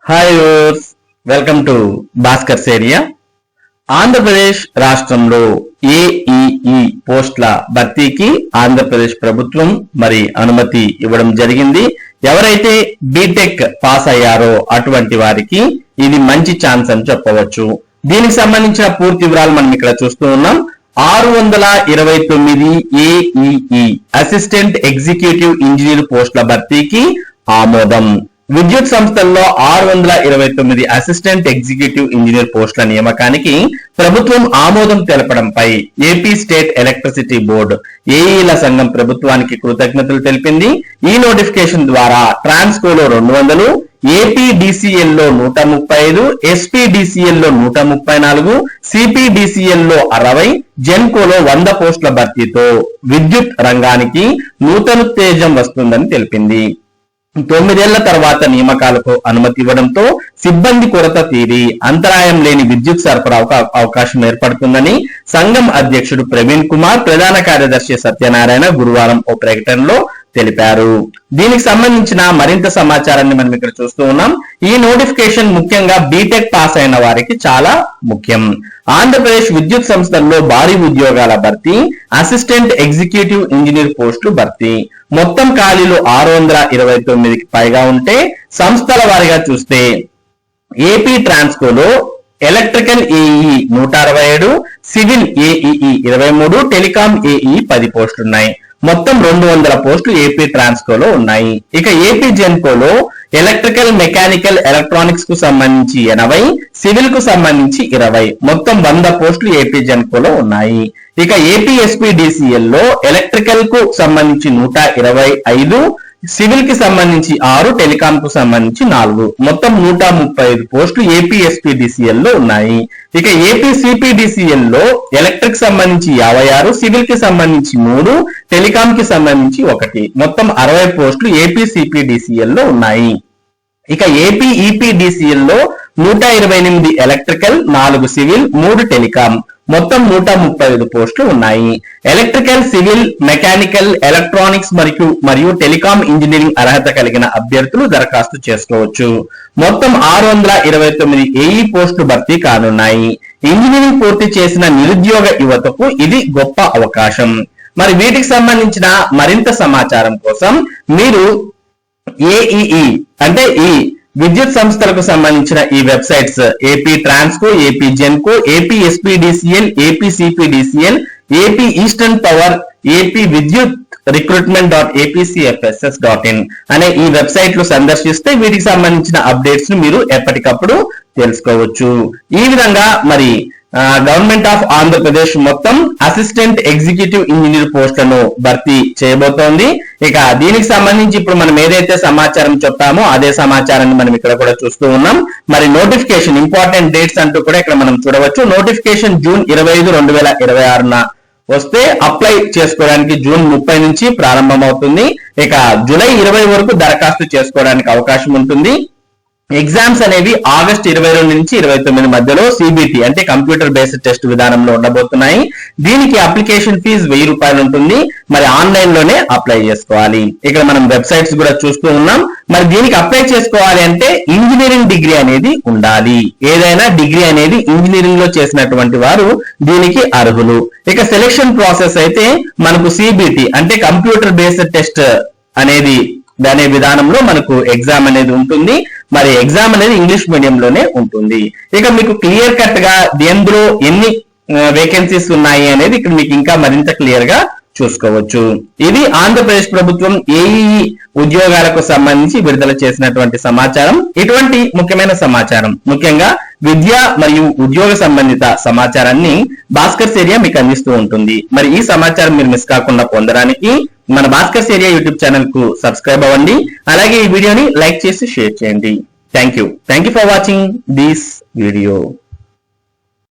Hi viewers, welcome to Bhaskar's area. Andhra Pradesh రాష్ట్రంలో AEE పోస్టుల భర్తీకి ఆంధ్రప్రదేశ్ ప్రభుత్వం మరి అనుమతి ఇవ్వడం జరిగింది. ఎవరైతే బీటెక్ పాస్ అయ్యారో అటువంటి వారికి ఇది మంచి ఛాన్స్ అని చెప్పవచ్చు. దీనికి సంబంధించిన పూర్తి వివరాలు మనం ఇక్కడ చూస్తూ ఉన్నాం. 629 ఏఈఈ అసిస్టెంట్ ఎగ్జిక్యూటివ్ ఇంజనీర్ పోస్టుల భర్తీకి ఆమోదం. విద్యుత్ సంస్థల్లో 629 అసిస్టెంట్ ఎగ్జిక్యూటివ్ ఇంజనీర్ పోస్టుల నియామకానికి ప్రభుత్వం ఆమోదం తెలపడంపై ఏపీ స్టేట్ ఎలక్ట్రిసిటీ బోర్డు ఏఈల సంఘం ప్రభుత్వానికి కృతజ్ఞతలు తెలిపింది. ఈ నోటిఫికేషన్ ద్వారా ట్రాన్స్కోలో 200, ఏపీడీసీఎల్ లో 135, ఎస్పీడీసీఎల్ లో 134, సిపిడిసిఎల్ లో 60, జెన్కోలో 100 పోస్టుల భర్తీతో విద్యుత్ రంగానికి నూతనోత్తేజం వస్తుందని తెలిపింది. 9 ఏళ్ల తర్వాత నియామకాలకు అనుమతి ఇవ్వడంతో సిబ్బంది కొరత తీరి అంతరాయం లేని విద్యుత్ సరఫరా అవకాశం ఏర్పడుతుందని సంఘం అధ్యక్షుడు ప్రవీణ్ కుమార్, ప్రధాన కార్యదర్శి సత్యనారాయణ గురువారం ఓ ప్రకటనలో తెలిపారు. దీనికి సంబంధించిన మరింత సమాచారాన్ని మనం ఇక్కడ చూస్తూ ఉన్నాం. ఈ నోటిఫికేషన్ ముఖ్యంగా బీటెక్ పాస్ అయిన వారికి చాలా ముఖ్యం. ఆంధ్రప్రదేశ్ విద్యుత్ సంస్థల్లో భారీ ఉద్యోగాల భర్తీ, అసిస్టెంట్ ఎగ్జిక్యూటివ్ ఇంజనీర్ పోస్టులు భర్తీ. మొత్తం ఖాళీలు 629కి పైగా ఉంటే సంస్థల వారిగా చూస్తే ఏపీ ట్రాన్స్కోలో electrical AE 167, civil AE 23, telecom AE 10 పోస్టులున్నాయి. మొత్తం 200 పోస్టులు ఏపీ ట్రాన్స్కోలో ఉన్నాయి. ఇక ఏపీ జెన్కోలో ఎలక్ట్రికల్, మెకానికల్, ఎలక్ట్రానిక్స్ కు సంబంధించి 80, సివిల్ కు సంబంధించి 20, మొత్తం 100 పోస్టులు ఏపీ జెన్కోలో ఉన్నాయి. ఇక ఏపీ ఎస్పీడీసీఎల్ లో ఎలక్ట్రికల్ కు సంబంధించి 125, సివిల్ కి సంబంధించి 6, టెలికాం కు సంబంధించి 4, మొత్తం 135 పోస్టులు ఏపీ ఎస్పీడీసీఎల్ లో ఉన్నాయి. ఇక ఏపీ సిపిడిసిఎల్ లో ఎలక్ట్రిక్ సంబంధించి 56, సివిల్ కి సంబంధించి 3, టెలికాం కి సంబంధించి 1, మొత్తం 60 పోస్టులు ఏపీ సిపిడిసిఎల్ లో ఉన్నాయి. ఇక ఏపీ ఈపీడీసీఎల్ లో 128 ఎలక్ట్రికల్, 4 సివిల్, 3 టెలికాం, మొత్తం 135 పోస్టులు ఉన్నాయి. ఎలక్ట్రికల్, సివిల్, మెకానికల్, ఎలక్ట్రానిక్స్ మరియు టెలికాం ఇంజనీరింగ్ అర్హత కలిగిన అభ్యర్థులు దరఖాస్తు చేసుకోవచ్చు. మొత్తం 629 ఏఈ పోస్టులు భర్తీ కానున్నాయి. ఇంజనీరింగ్ పూర్తి చేసిన నిరుద్యోగ యువతకు ఇది గొప్ప అవకాశం. మరి వీటికి సంబంధించిన మరింత సమాచారం కోసం మీరు ఏఈఈ అంటే ఈ విద్యుత్ సంస్థలకు సంబంధించిన ఈ websites AP Transco, AP Genco, AP SPDCL, AP CPDCL, AP eastern power, AP విద్యుత్ recruitment.apcfss.in అనే ఈ వెబ్సైట్లు సందర్శిస్తే వీటికి సంబంధించిన అప్డేట్స్ ను మీరు ఎప్పటికప్పుడు తెలుసుకోవచ్చు. ఈ విధంగా మరి గవర్నమెంట్ ఆఫ్ ఆంధ్రప్రదేశ్ మొత్తం అసిస్టెంట్ ఎగ్జిక్యూటివ్ ఇంజనీర్ పోస్టులను భర్తీ చేయబోతోంది. ఇక దీనికి సంబంధించి ఇప్పుడు మనం ఏదైతే సమాచారం చెప్పామో అదే సమాచారాన్ని మనం ఇక్కడ కూడా చూస్తూ ఉన్నాం. మరి నోటిఫికేషన్ ఇంపార్టెంట్ డేట్స్ అంటూ కూడా ఇక్కడ మనం చూడవచ్చు. నోటిఫికేషన్ జూన్ 25, 2026న వస్తే అప్లై చేసుకోవడానికి జూన్ 30 నుంచి ప్రారంభమవుతుంది. ఇక జూలై 20 వరకు దరఖాస్తు చేసుకోవడానికి అవకాశం ఉంటుంది. ఎగ్జామ్స్ అనేవి ఆగస్టు 22 నుంచి 29 మధ్యలో సిబిటి అంటే కంప్యూటర్ బేస్డ్ టెస్ట్ విధానంలో ఉండబోతున్నాయి. దీనికి అప్లికేషన్ ఫీజు 1000 రూపాయలు ఉంటుంది. మరి ఆన్లైన్ లోనే అప్లై చేసుకోవాలి. ఇక్కడ మనం వెబ్సైట్స్ కూడా చూస్తూ ఉన్నాం. మరి దీనికి అప్లై చేసుకోవాలి అంటే ఇంజనీరింగ్ డిగ్రీ అనేది ఉండాలి. ఏదైనా డిగ్రీ అనేది ఇంజనీరింగ్ లో చేసినటువంటి వారు దీనికి అర్హులు. ఇక సెలెక్షన్ ప్రాసెస్ అయితే మనకు సిబిటి అంటే కంప్యూటర్ బేస్డ్ టెస్ట్ అనేది అనే విధానంలో మనకు ఎగ్జామ్ అనేది ఉంటుంది. మరి ఎగ్జామ్ అనేది ఇంగ్లీష్ మీడియంలోనే ఉంటుంది. ఇక మీకు క్లియర్ కట్ గా ఎందులో ఎన్ని వేకెన్సీస్ ఉన్నాయి అనేది ఇక్కడ మీకు ఇంకా మరింత క్లియర్ గా చూసుకోవచ్చు. ఇది ఆంధ్రప్రదేశ్ ప్రభుత్వం ఏఈఈ ఉద్యోగాలకు సంబంధించి విడుదల చేసినటువంటి సమాచారం. ఇటువంటి ముఖ్యమైన సమాచారం, ముఖ్యంగా విద్య మరియు ఉద్యోగ సంబంధిత సమాచారాన్ని భాస్కర్స్ ఏరియా మీకు అందిస్తూ ఉంటుంది. మరి ఈ సమాచారం మీరు మిస్ కాకుండా పొందడానికి మన భాస్కర్స్ ఏరియా యూట్యూబ్ ఛానల్ కు సబ్స్క్రైబ్ అవ్వండి. అలాగే ఈ వీడియోని లైక్ చేసి షేర్ చేయండి. Thank you for watching this video.